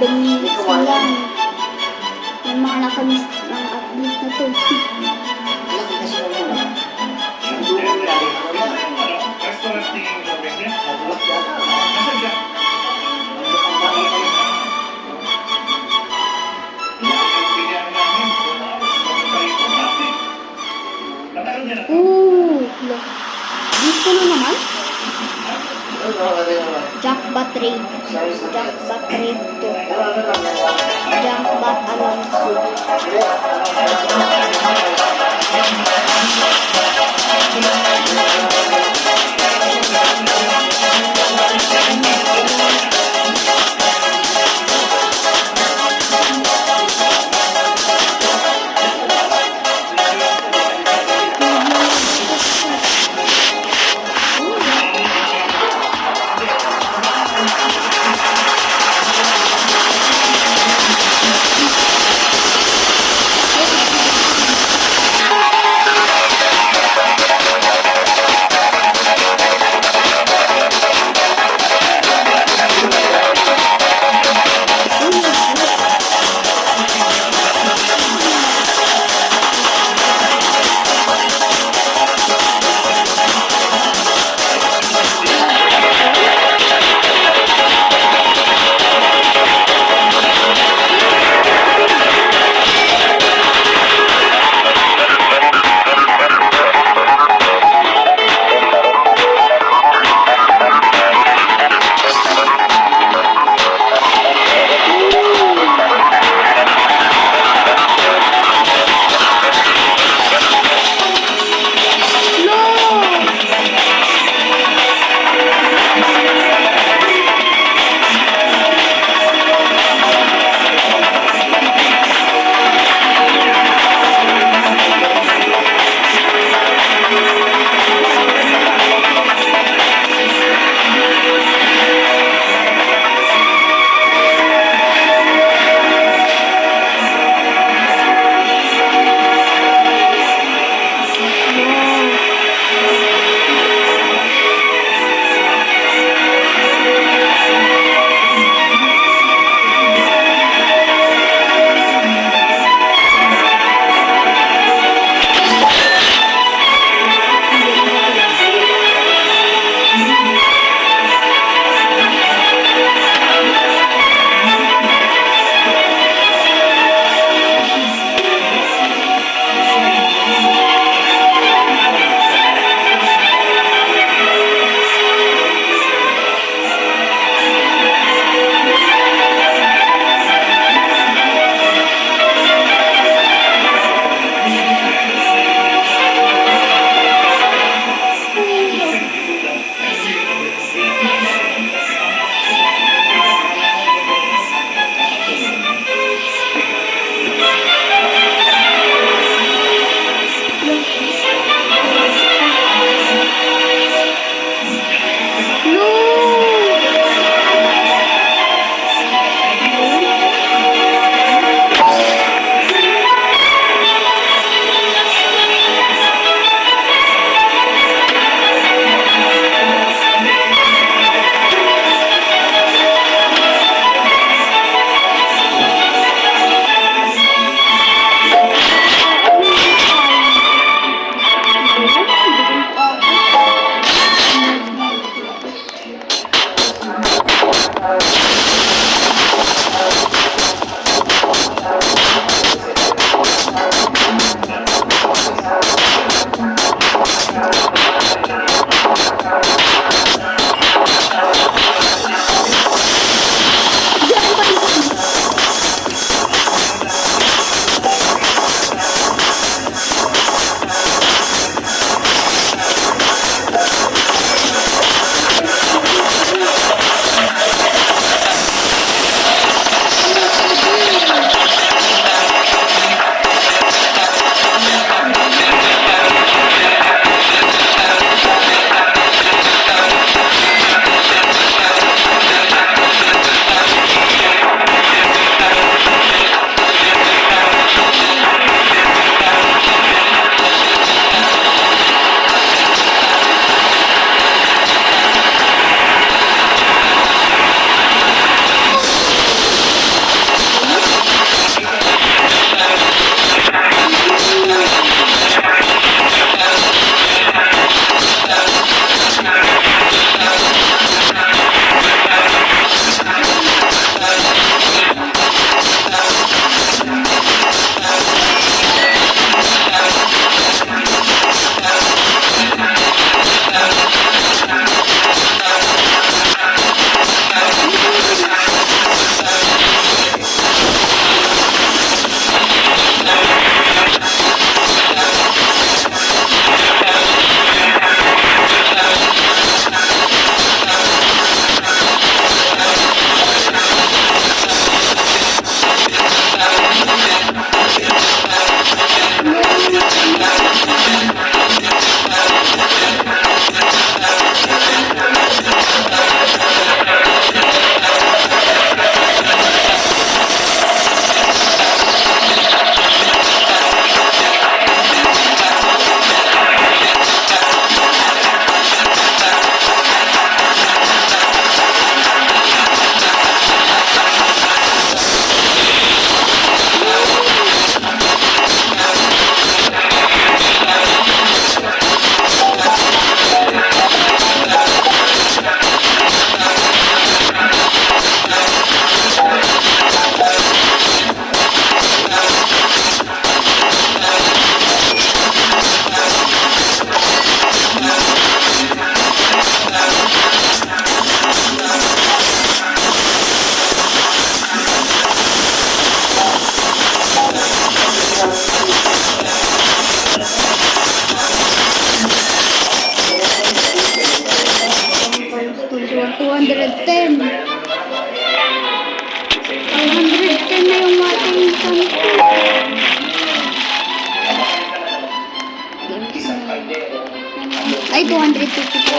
minutes lang. May mga nakamiss ng update na to. Gusto na naman? Jackbat Raid. Jackbat Raid 2. Jackbat Alonso. Ay, 250 po.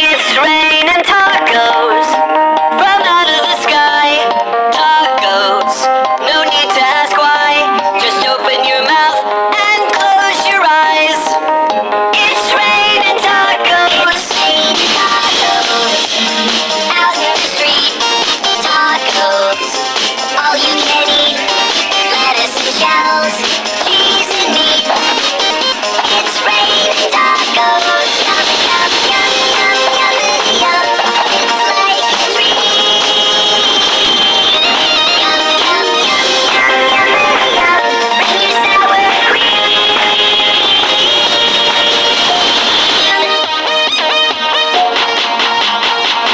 It's raining tacos from out of the sky. Tacos, no need to ask why. Just open your mouth and close your eyes. It's raining tacos. Tacos out in the street. Tacos, all you can eat. Lettuce and shells, cheese and meat. It's raining tacos. Yum, yum, yum, yum, yum, yum. It's like a dream. Yum, yum, yum, yum, yum, yum. Bring your sour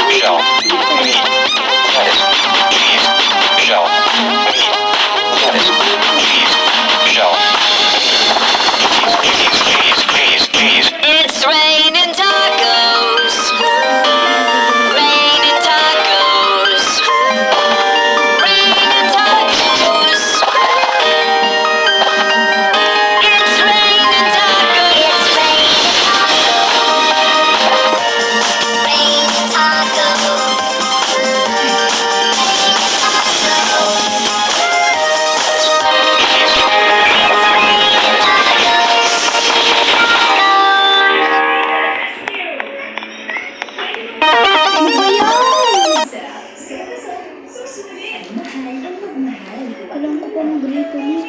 Shell, meat, lettuce, cheese, shell, meat, lettuce, cheese, shell, cheese. It's raining tacos. Raining tacos. Raining tacos. It's raining tacos. It's raining tacos. Raining tacos. Ano ba yan? Alam ko pa mag-rito niya.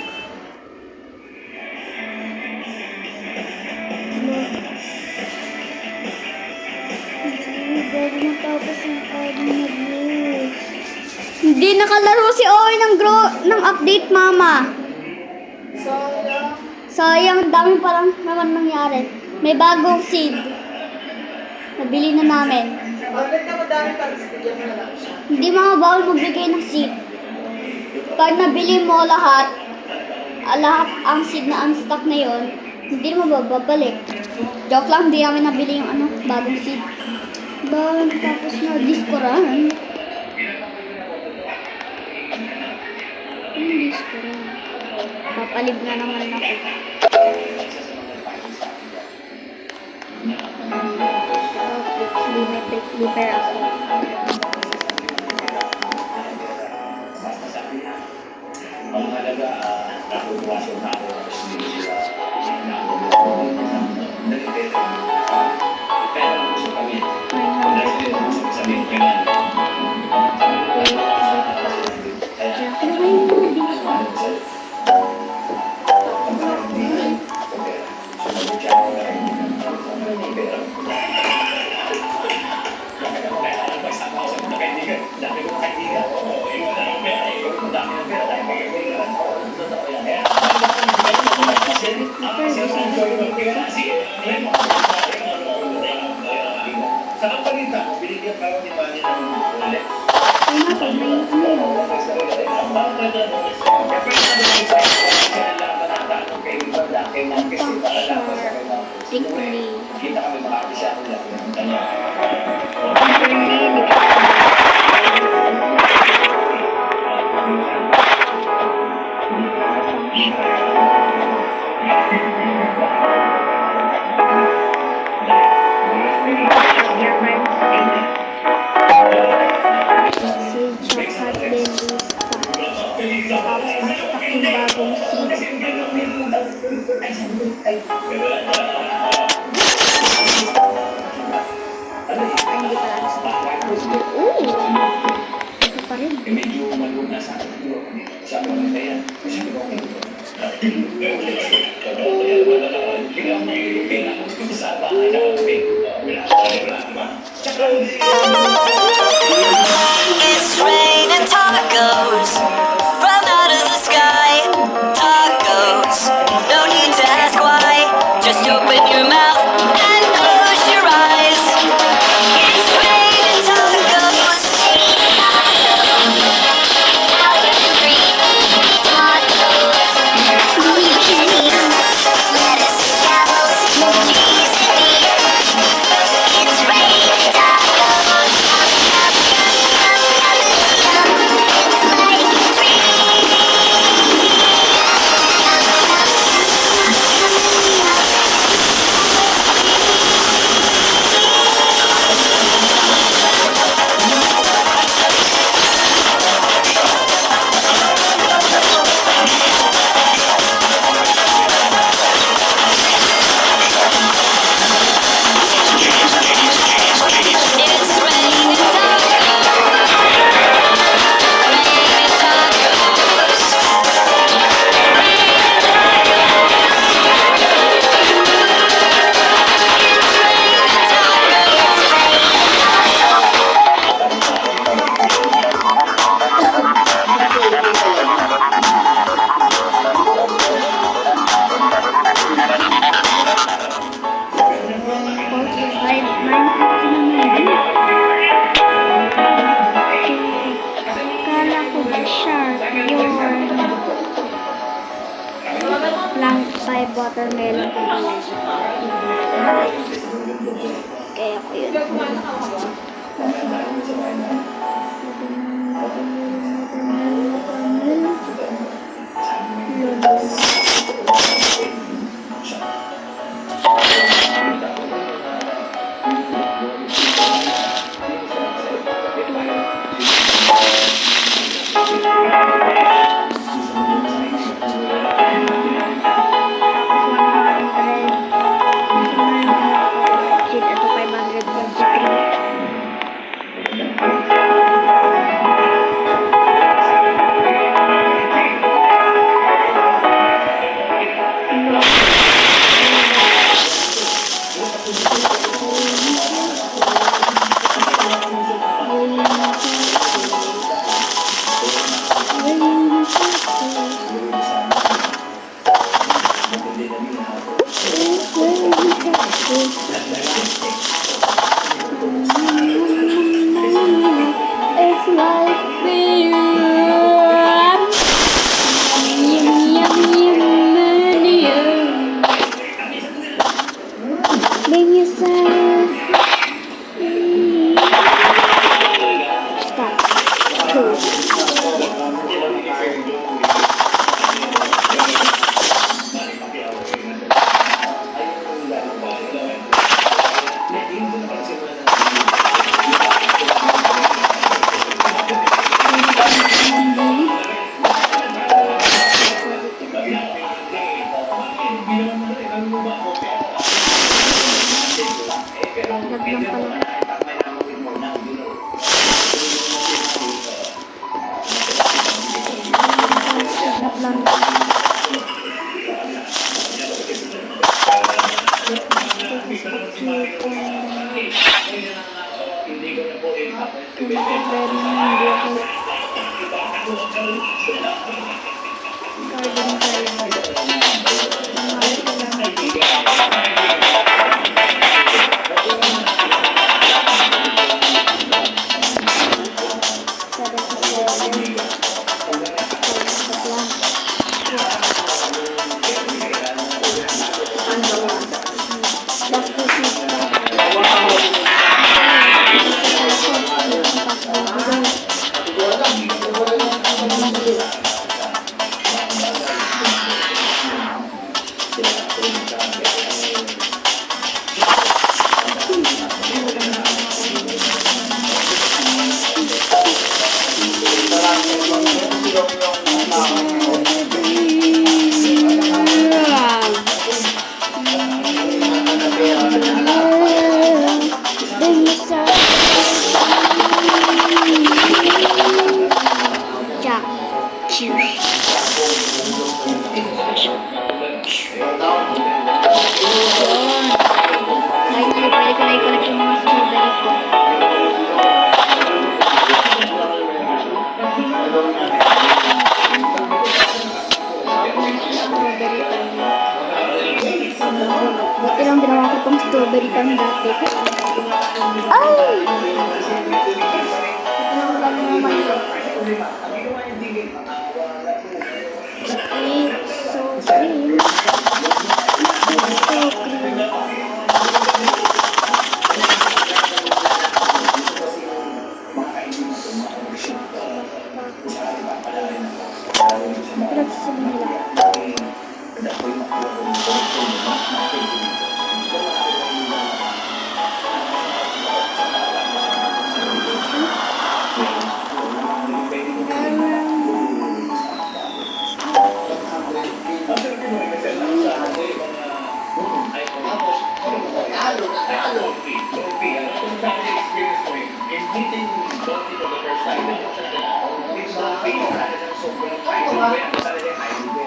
Bago matapos yung aking mag-load. Hindi nakalaro si Oy ng update, mama. Sayang, dami pa lang naman nangyari. May bagong seed. Nabili na namin. Hindi mga bawal magbigay ng seed. Pag nabili mo lahat ang seed na unstock na yon, hindi mo babalik. Joke lang, hindi namin nabili yung bagong seed. Tapos na diskoran. Diskoran. Papalib na naman ako. Flipper ako. Ang halaga, nakukuwasan na ako pero gusto kami. Sabihin ko yan. Sa kapalitan, binigyan pa rin ni Manny ng ulit. Kita kami makakasya ko lang. Thank you. Ay, hindi pala alas 10. Uy! Ito pa rin. Medyo maluna sa akin. Sabi ko na yan. Kasi di ba It's raining tacos from out of the sky. Tacos, no need to ask why. Just open your mouth and close your eyes. It's raining tacos. Out of the street, tacos. Lettuce and shallots, cheese and meat. It's raining tacos. It's raining tacos. Raining tacos. Kala ko ba shark yun? Lang by watermelon. Kaya ko yun. Shit, ito 500. It's like beer. Yum, yum, yum, yum. Bring yourself. Stop. Two. Naglang pala. Naglang. Wow. Jack. Finally, pwede ko na i-collect yung mga strawberry ko. Strawberry time. Buti lang ginawa ko pang strawberry time dati. Ay! Ito lang naman yun. It's so green. It's so green. Pinagsasabi nila.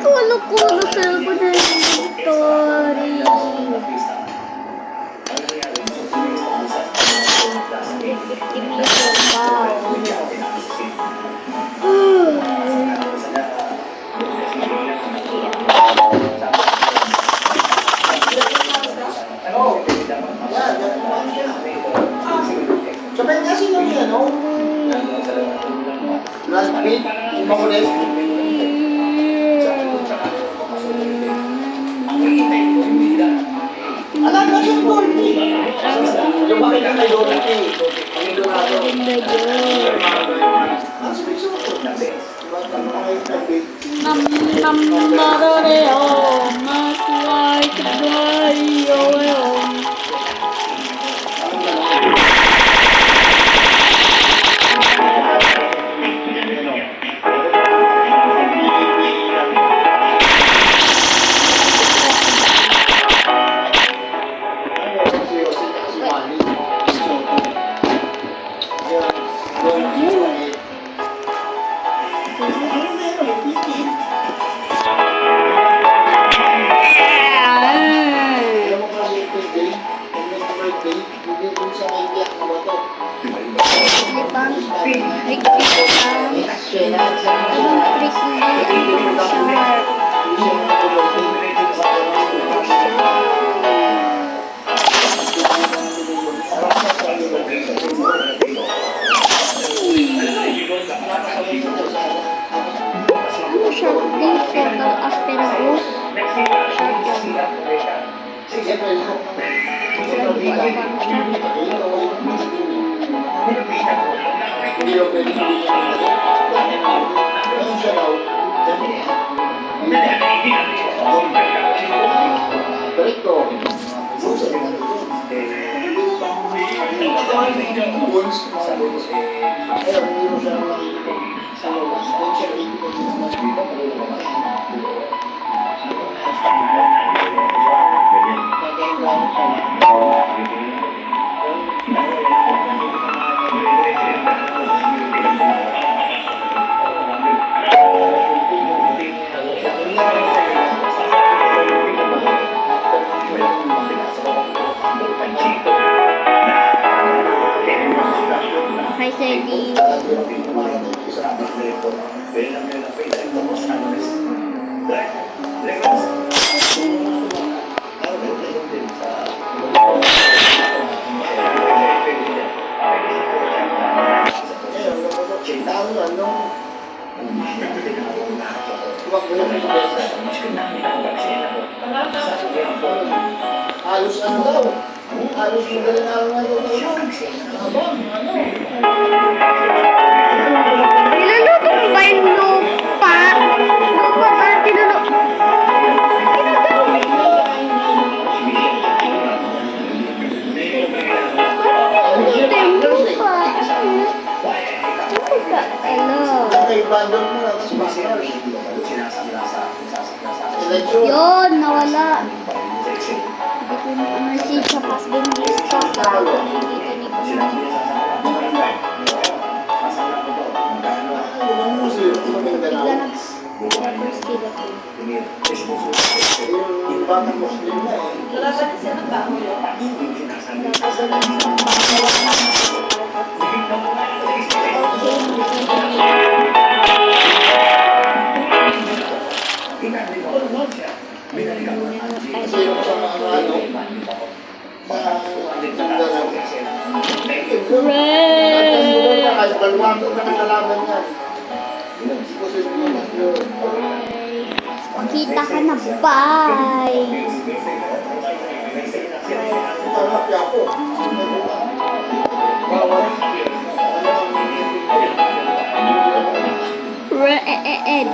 Kulo-kulo sa ko na yung story. Sabay nga sino niya, no? Last week, yung makulit. Alam na siyang Dolphy. Yung bakit ang kay Dolphy? Ang Indonado. Ang sumisuro. Nam marareo, mas like bayo. Hi, Sadie. Halos ano daw? Halos yung galing araw na daw. Niluluto mo ba yung lupa? Lupa ba? Tinuluto. Hello. Kay Brandon mo lang, tapos bakit? Election. Yun, nawala. si Chapas Bendista. Nakikita ni ko na. Bigla nag-rubber sila. Yung batang Muslim na eh. Wala ba na siya ng bago yun? Kasi yung sa mga ano, kahit balwado na kinalaman yan. Kasi Kita ka na. Bye! Anak ako. Bawal. Red.